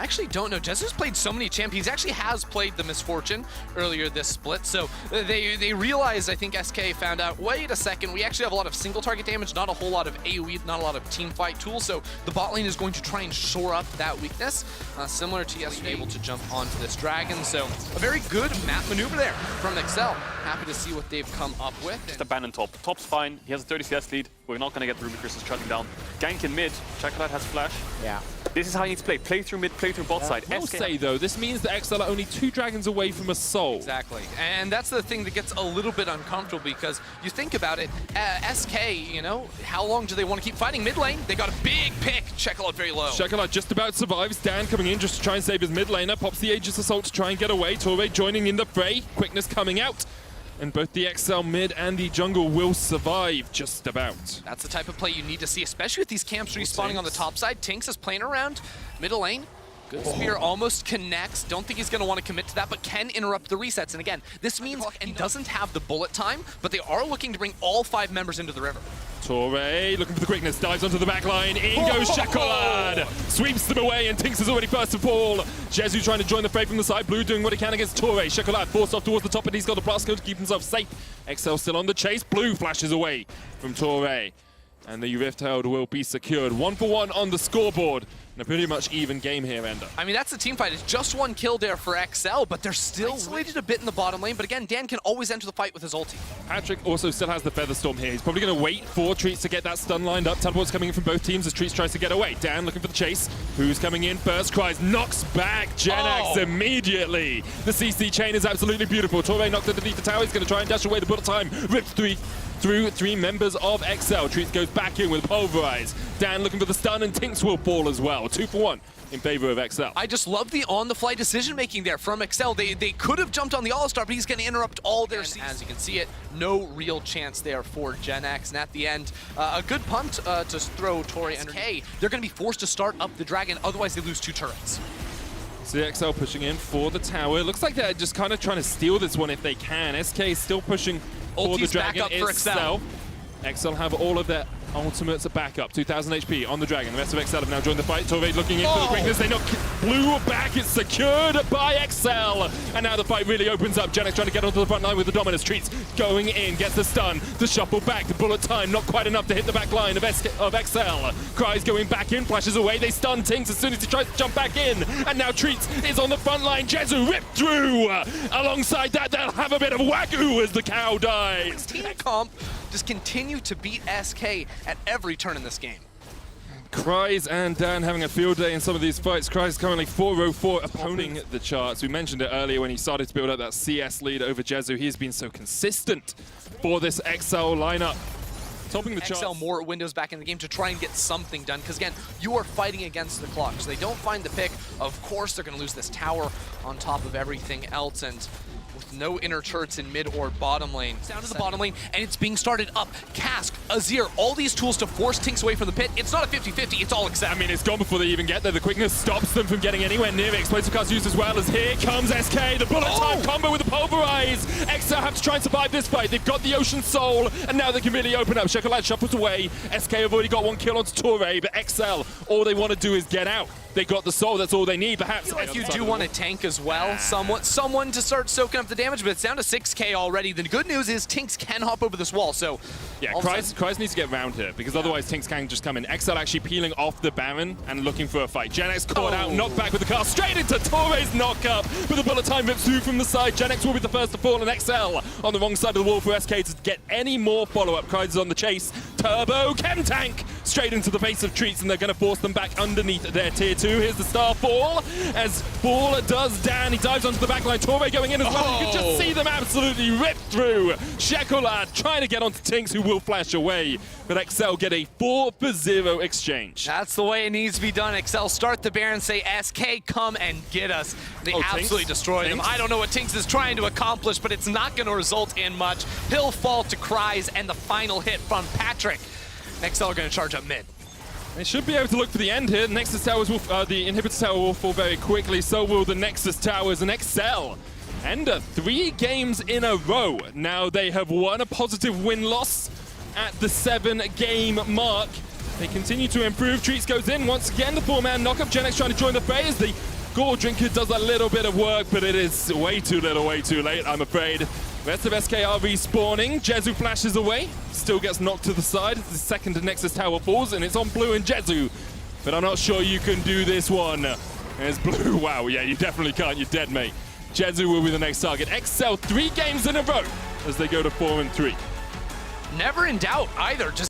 actually don't know. Jezu's played so many champions. He actually has played the Misfortune earlier this split. So they realized, I think SK found out, wait a second, we actually have a lot of single target damage, not a whole lot of AoE, not a lot of team fight tools. So the bot lane is going to try and shore up that weakness, similar to yesterday, able to jump onto this dragon. So a very good map maneuver there from Excel. Happy to see what they've come up with. Just abandon top. Top's fine. He has a 30 CS lead. We're not going to get Ruby Crystals shutting down. Gank in mid. Chocolate has flash. Yeah. This is how he needs to play. Play through mid, play through bot side. I will say, though, this means that XL are only 2 dragons away from a soul. Exactly. And that's the thing that gets a little bit uncomfortable, because you think about it, SK, you know, how long do they want to keep fighting mid lane? They got a big pick. Chocolate very low. Chocolate just about survives. Dan coming in just to try and save his mid laner. Pops the Aegis Assault to try and get away. Torre joining in the fray. Quickness coming out. And both the XL mid and the jungle will survive just about. That's the type of play you need to see, especially with these camps respawning on the top side. Tinks is playing around middle lane. Good spear almost connects. Don't think he's going to want to commit to that, but can interrupt the resets. And again, this means he doesn't have the bullet time, but they are looking to bring all 5 members into the river. Torre looking for the quickness, dives onto the back line. In goes Chocolate, sweeps them away, and Tinks is already first to fall. Jezu trying to join the fray from the side. Blue doing what he can against Torre. Chocolate forced off towards the top, and he's got the blast code to keep himself safe. XL still on the chase. Blue flashes away from Torre. And the Rift Herald will be secured. 1-for-1 on the scoreboard. And a pretty much even game here, Ender. I mean, that's the team fight. It's just 1 kill there for XL, but they're still isolated a bit in the bottom lane. But again, Dan can always enter the fight with his ulti. Patrick also still has the Feather Storm here. He's probably going to wait for Treats to get that stun lined up. Teleport's coming in from both teams as Treats tries to get away. Dan looking for the chase. Who's coming in first? Cries, knocks back Genex immediately. The CC chain is absolutely beautiful. Torre knocked underneath the tower. He's going to try and dash away the bullet time. Ripped through 3 members of XL. Treats goes back in with Pulverize. Dan looking for the stun, and Tinks will fall as well. 2-for-1 in favor of XL. I just love the on-the-fly decision-making there from XL. They could have jumped on the All-Star, but he's going to interrupt all their seasons. As you can see it, no real chance there for Genex. And at the end, a good punt to throw Torre underneath. They're going to be forced to start up the dragon, otherwise they lose 2 turrets. CXL pushing in for the tower. Looks like they're just kind of trying to steal this one if they can. SK is still pushing for the dragon back up for itself. XL have all of their ultimates at backup. 2,000 HP on the dragon. The rest of XL have now joined the fight. Torre looking in for the quickness. They knock Blue back. It's secured by XL. And now the fight really opens up. Genex trying to get onto the front line with the Dominus. Treats going in. Gets the stun. The shuffle back. The bullet time not quite enough to hit the back line of XL. Cries going back in. Flashes away. They stun Tinks as soon as he tries to jump back in. And now Treats is on the front line. Jezu ripped through. Alongside that, they'll have a bit of wagyu as the cow dies. Team comp just continue to beat SK at every turn in this game. Cries and Dan having a field day in some of these fights. Cries currently 4-0-4 opposing the charts. We mentioned it earlier when he started to build up that CS lead over Jezu. He has been so consistent for this XL lineup. Topping the charts. XL more windows back in the game to try and get something done, because again, you are fighting against the clock. So they don't find the pick. Of course, they're going to lose this tower on top of everything else, and with no inner turrets in mid or bottom lane. Down to the bottom lane, and it's being started up. Cask, Azir, all these tools to force Tinks away from the pit. It's not a 50-50, it's all Excel. I mean, it's gone before they even get there. The quickness stops them from getting anywhere near it. Explosive cards used as well as here comes SK. The bullet time combo with the Pulverize. XL have to try and survive this fight. They've got the Ocean Soul, and now they can really open up. Chocolate shuffles away. SK have already got 1 kill onto Torre, but XL, all they want to do is get out. They got the soul, that's all they need. Perhaps if you do want to tank as well, someone to start soaking up the damage, but it's down to 6k already. The good news is Tinks can hop over this wall, so... Yeah, Cries needs to get round here, because otherwise Tinks can just come in. XL actually peeling off the Baron and looking for a fight. Genex caught out, knocked back with the cast, straight into Torre's knockup, but the bullet time rips through from the side. Genex will be the first to fall, and XL on the wrong side of the wall for SK to get any more follow-up. Cries is on the chase. Turbo Chem Tank straight into the face of Treats, and they're going to force them back underneath their tier 2. Here's the Starfall, as Fall does Dan. He dives onto the backline. Torre going in as well. You can just see them absolutely rip through. Chocolate trying to get onto Tinks, who will flash away. But XL get a 4-for-0 exchange. That's the way it needs to be done. XL start the Baron, say, SK, come and get us. They absolutely destroy them. I don't know what Tinks is trying to accomplish, but it's not going to result in much. He'll fall to Cries, and the final hit from Patrick. XL are going to charge up mid. They should be able to look for the end here. Nexus Towers will, the Inhibitor Tower will fall very quickly. So will the Nexus Towers, and XL. Ender, 3 games in a row. Now they have won a positive win-loss at the 7-game mark. They continue to improve. Treats goes in once again. The 4-man knockup. Genex trying to join the fray as the Gore Drinker does a little bit of work, but it is way too little, way too late, I'm afraid. Rest of SK are respawning. Jezu flashes away, still gets knocked to the side. The second Nexus Tower falls, and it's on Blue and Jezu. But I'm not sure you can do this one. There's Blue. Wow, yeah, you definitely can't. You're dead, mate. Jezu will be the next target. XL 3 games in a row as they go to 4-3. Never in doubt either. Just